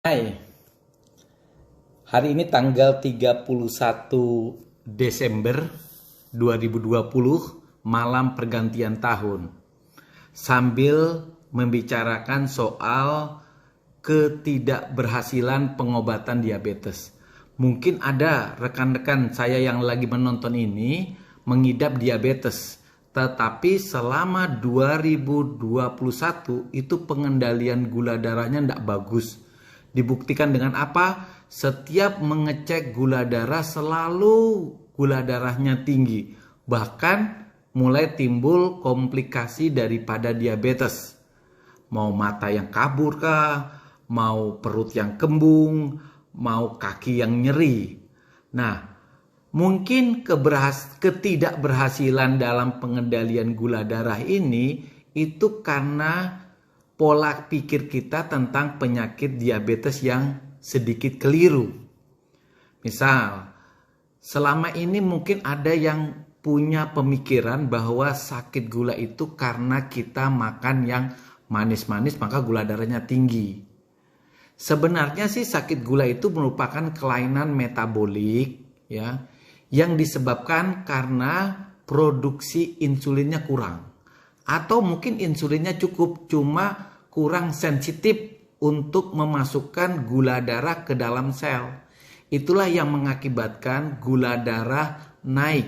Hai, hari ini tanggal 31 Desember 2020, malam pergantian tahun. Sambil membicarakan soal ketidakberhasilan pengobatan diabetes. Mungkin ada rekan-rekan saya yang lagi menonton ini mengidap diabetes. Tetapi selama 2021 itu pengendalian gula darahnya tidak bagus. Dibuktikan dengan apa? Setiap mengecek gula darah selalu gula darahnya tinggi. Bahkan mulai timbul komplikasi daripada diabetes. Mau mata yang kabur kah? Mau perut yang kembung? Mau kaki yang nyeri? Nah, mungkin ketidakberhasilan dalam pengendalian gula darah ini itu karena pola pikir kita tentang penyakit diabetes yang sedikit keliru. Misal, selama ini mungkin ada yang punya pemikiran bahwa sakit gula itu karena kita makan yang manis-manis maka gula darahnya tinggi. Sebenarnya sih sakit gula itu merupakan kelainan metabolik ya, yang disebabkan karena produksi insulinnya kurang. Atau mungkin insulinnya cukup, cuma kurang sensitif untuk memasukkan gula darah ke dalam sel. Itulah yang mengakibatkan gula darah naik.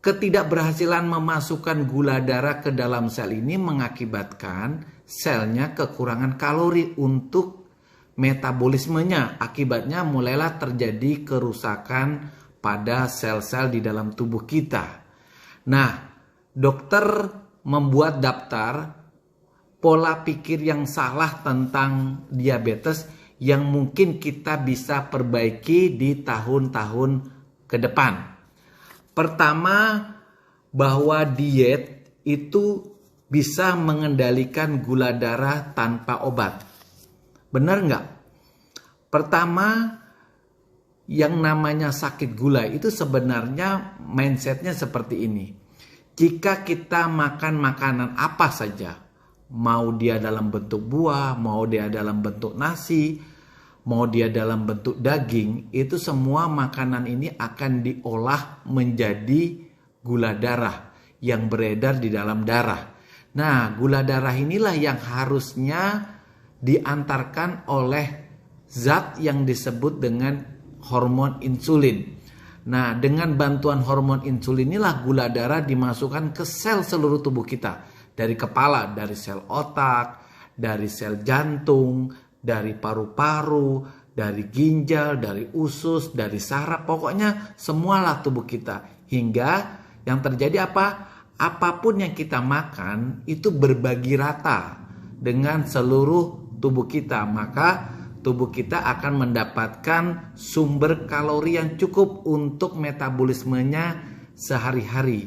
Ketidakberhasilan memasukkan gula darah ke dalam sel ini mengakibatkan selnya kekurangan kalori untuk metabolismenya. Akibatnya mulailah terjadi kerusakan pada sel-sel di dalam tubuh kita. Nah, dokter membuat daftar pola pikir yang salah tentang diabetes yang mungkin kita bisa perbaiki di tahun-tahun ke depan. Pertama, bahwa diet itu bisa mengendalikan gula darah tanpa obat. Benar nggak? Pertama, yang namanya sakit gula itu sebenarnya mindsetnya seperti ini. Jika kita makan makanan apa saja, mau dia dalam bentuk buah, mau dia dalam bentuk nasi, mau dia dalam bentuk daging, itu semua makanan ini akan diolah menjadi gula darah yang beredar di dalam darah. Nah, gula darah inilah yang harusnya diantarkan oleh zat yang disebut dengan hormon insulin. Nah, dengan bantuan hormon insulin inilah gula darah dimasukkan ke sel seluruh tubuh kita. Dari kepala, dari sel otak, dari sel jantung, dari paru-paru, dari ginjal, dari usus, dari saraf. Pokoknya semualah tubuh kita. Hingga yang terjadi apa? Apapun yang kita makan itu berbagi rata dengan seluruh tubuh kita. Maka tubuh kita akan mendapatkan sumber kalori yang cukup untuk metabolismenya sehari-hari.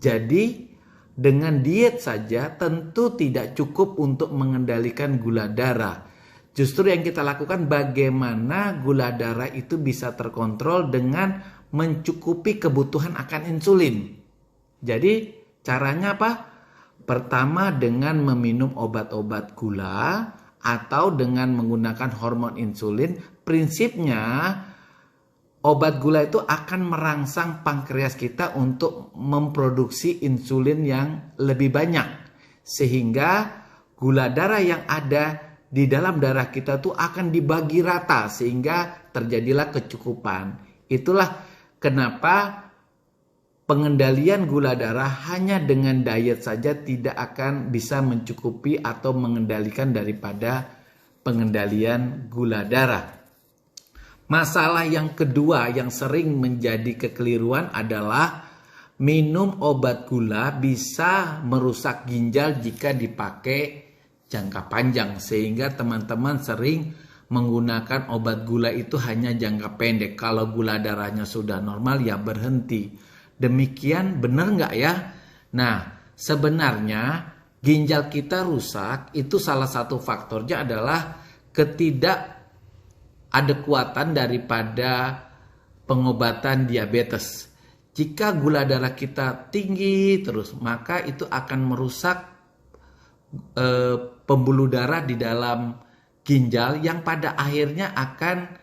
Jadi dengan diet saja tentu tidak cukup untuk mengendalikan gula darah. Justru yang kita lakukan bagaimana gula darah itu bisa terkontrol dengan mencukupi kebutuhan akan insulin. Jadi caranya apa? Pertama dengan meminum obat-obat gula atau dengan menggunakan hormon insulin. Prinsipnya obat gula itu akan merangsang pankreas kita untuk memproduksi insulin yang lebih banyak. Sehingga gula darah yang ada di dalam darah kita tuh akan dibagi rata sehingga terjadilah kecukupan. Itulah kenapa pengendalian gula darah hanya dengan diet saja tidak akan bisa mencukupi atau mengendalikan daripada pengendalian gula darah. Masalah yang kedua yang sering menjadi kekeliruan adalah minum obat gula bisa merusak ginjal jika dipakai jangka panjang. Sehingga teman-teman sering menggunakan obat gula itu hanya jangka pendek. Kalau gula darahnya sudah normal ya berhenti. Demikian benar nggak ya? Nah, sebenarnya ginjal kita rusak itu salah satu faktornya adalah ketidakadekuatan daripada pengobatan diabetes. Jika gula darah kita tinggi terus, maka itu akan merusak pembuluh darah di dalam ginjal yang pada akhirnya akan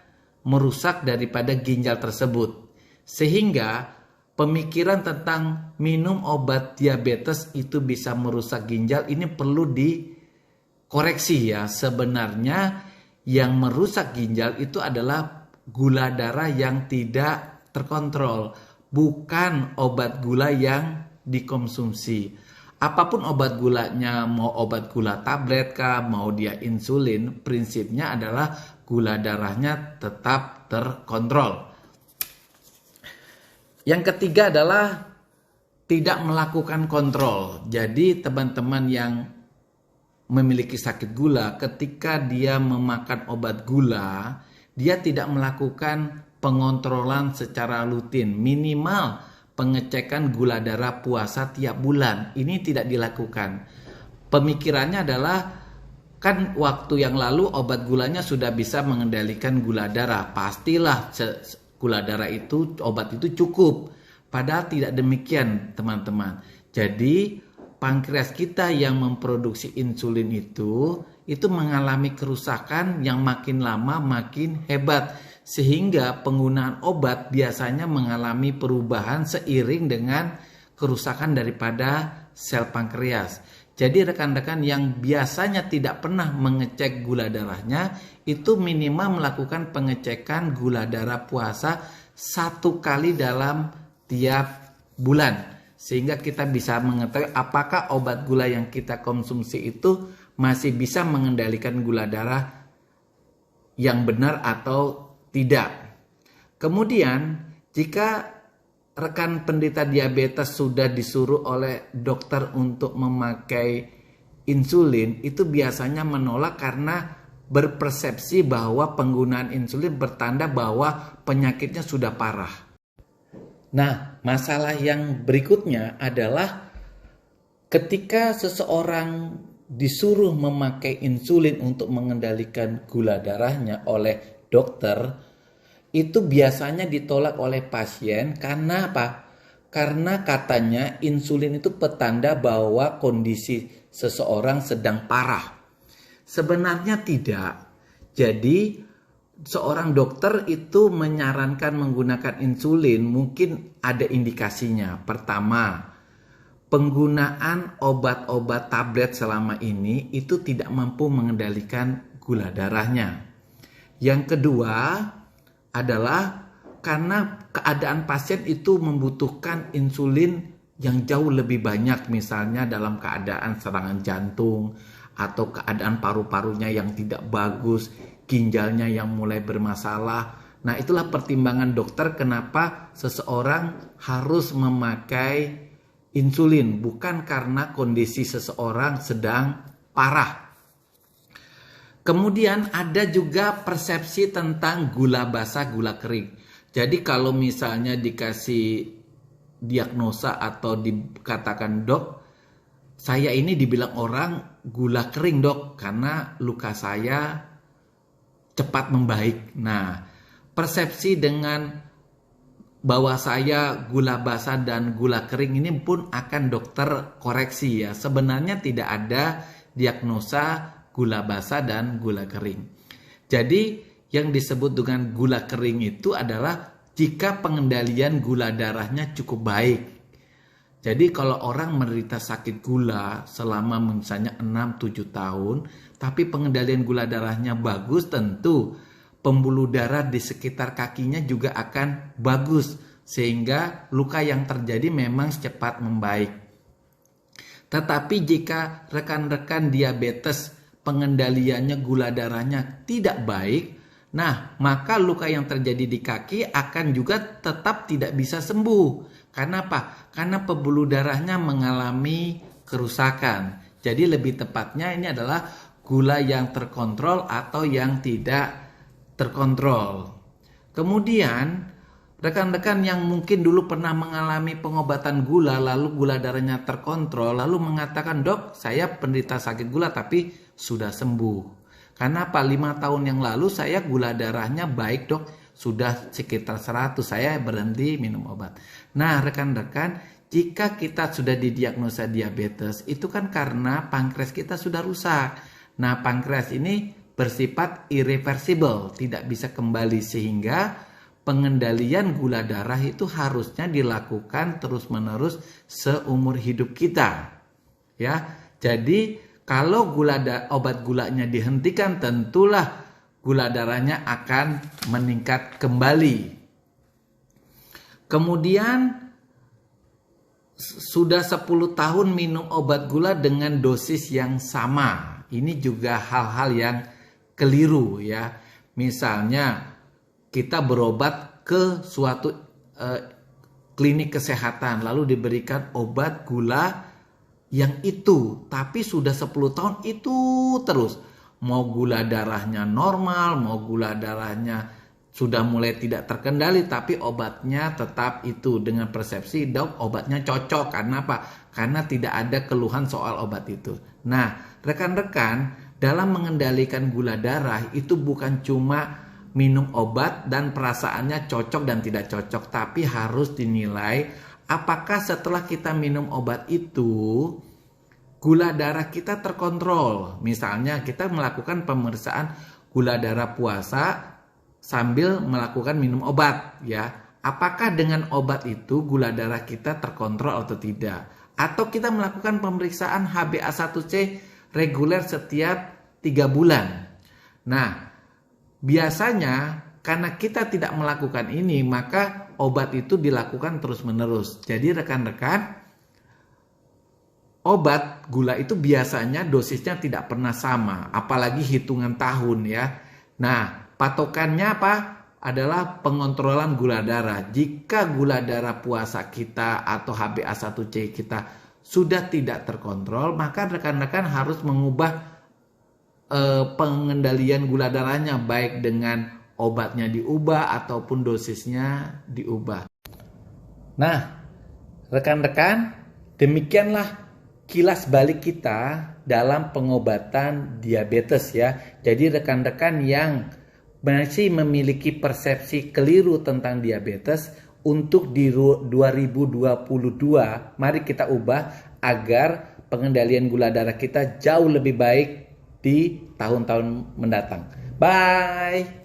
merusak daripada ginjal tersebut. Sehingga pemikiran tentang minum obat diabetes itu bisa merusak ginjal ini perlu dikoreksi ya. Sebenarnya yang merusak ginjal itu adalah gula darah yang tidak terkontrol, bukan obat gula yang dikonsumsi. Apapun obat gulanya, mau obat gula tablet kah, mau dia insulin, prinsipnya adalah gula darahnya tetap terkontrol. Yang ketiga adalah tidak melakukan kontrol. Jadi teman-teman yang memiliki sakit gula, ketika dia memakan obat gula, dia tidak melakukan pengontrolan secara rutin. Minimal pengecekan gula darah puasa tiap bulan. Ini tidak dilakukan. Pemikirannya adalah, kan waktu yang lalu obat gulanya sudah bisa mengendalikan gula darah. Pastilah gula darah itu, obat itu cukup. Padahal tidak demikian teman-teman. Jadi pankreas kita yang memproduksi insulin itu mengalami kerusakan yang makin lama makin hebat. Sehingga penggunaan obat biasanya mengalami perubahan seiring dengan kerusakan daripada sel pankreas. Jadi rekan-rekan yang biasanya tidak pernah mengecek gula darahnya, itu minimal melakukan pengecekan gula darah puasa 1 kali dalam tiap bulan. Sehingga kita bisa mengetahui apakah obat gula yang kita konsumsi itu masih bisa mengendalikan gula darah yang benar atau tidak. Kemudian jika rekan penderita diabetes sudah disuruh oleh dokter untuk memakai insulin, itu biasanya menolak karena berpersepsi bahwa penggunaan insulin bertanda bahwa penyakitnya sudah parah. Nah, masalah yang berikutnya adalah ketika seseorang disuruh memakai insulin untuk mengendalikan gula darahnya oleh dokter, itu biasanya ditolak oleh pasien karena apa? Karena katanya insulin itu petanda bahwa kondisi seseorang sedang parah. Sebenarnya tidak. Jadi seorang dokter itu menyarankan menggunakan insulin mungkin ada indikasinya. Pertama, penggunaan obat-obat tablet selama ini itu tidak mampu mengendalikan gula darahnya. Yang kedua adalah karena keadaan pasien itu membutuhkan insulin yang jauh lebih banyak, misalnya dalam keadaan serangan jantung atau keadaan paru-parunya yang tidak bagus, ginjalnya yang mulai bermasalah. Nah, itulah pertimbangan dokter kenapa seseorang harus memakai insulin, bukan karena kondisi seseorang sedang parah. Kemudian ada juga persepsi tentang gula basah, gula kering. Jadi kalau misalnya dikasih diagnosa atau dikatakan, dok, saya ini dibilang orang gula kering dok, karena luka saya cepat membaik. Nah, persepsi dengan bahwa saya gula basah dan gula kering ini pun akan dokter koreksi ya. Sebenarnya tidak ada diagnosa gula basah dan gula kering. Jadi yang disebut dengan gula kering itu adalah jika pengendalian gula darahnya cukup baik. Jadi kalau orang menderita sakit gula selama misalnya 6-7 tahun, tapi pengendalian gula darahnya bagus, tentu pembuluh darah di sekitar kakinya juga akan bagus. Sehingga luka yang terjadi memang cepat membaik. Tetapi jika rekan-rekan diabetes pengendaliannya gula darahnya tidak baik, nah maka luka yang terjadi di kaki akan juga tetap tidak bisa sembuh. Karena apa? Karena pembuluh darahnya mengalami kerusakan. Jadi lebih tepatnya ini adalah gula yang terkontrol atau yang tidak terkontrol. Kemudian rekan-rekan yang mungkin dulu pernah mengalami pengobatan gula, lalu gula darahnya terkontrol, lalu mengatakan, dok, saya penderita sakit gula tapi sudah sembuh. Karena apa? 5 tahun yang lalu saya gula darahnya baik dok, sudah sekitar 100, saya berhenti minum obat. Nah rekan-rekan, jika kita sudah didiagnosa diabetes, itu kan karena pankreas kita sudah rusak. Nah pankreas ini bersifat irreversible, tidak bisa kembali, sehingga pengendalian gula darah itu harusnya dilakukan terus-menerus seumur hidup kita. Ya. Jadi kalau obat gulanya dihentikan, tentulah gula darahnya akan meningkat kembali. Kemudian sudah 10 tahun minum obat gula dengan dosis yang sama. Ini juga hal-hal yang keliru ya. Misalnya kita berobat ke suatu klinik kesehatan lalu diberikan obat gula yang itu, tapi sudah 10 tahun itu terus. Mau gula darahnya normal, mau gula darahnya sudah mulai tidak terkendali, tapi obatnya tetap itu. Dengan persepsi, dok obatnya cocok. Karena apa? Karena tidak ada keluhan soal obat itu. Nah, rekan-rekan, dalam mengendalikan gula darah itu bukan cuma minum obat dan perasaannya cocok dan tidak cocok, tapi harus dinilai apakah setelah kita minum obat itu gula darah kita terkontrol. Misalnya kita melakukan pemeriksaan gula darah puasa sambil melakukan minum obat ya. Apakah dengan obat itu gula darah kita terkontrol atau tidak? Atau kita melakukan pemeriksaan HbA1c reguler setiap 3 bulan. Nah, biasanya karena kita tidak melakukan ini, maka obat itu dilakukan terus-menerus. Jadi rekan-rekan, obat gula itu biasanya dosisnya tidak pernah sama, apalagi hitungan tahun ya. Nah, patokannya apa? Adalah pengontrolan gula darah. Jika gula darah puasa kita atau HbA1c kita sudah tidak terkontrol, maka rekan-rekan harus mengubah pengendalian gula darahnya, baik dengan obatnya diubah ataupun dosisnya diubah. Nah, rekan-rekan, demikianlah kilas balik kita dalam pengobatan diabetes ya. Jadi rekan-rekan yang masih memiliki persepsi keliru tentang diabetes, untuk di 2022 mari kita ubah agar pengendalian gula darah kita jauh lebih baik di tahun-tahun mendatang. Bye.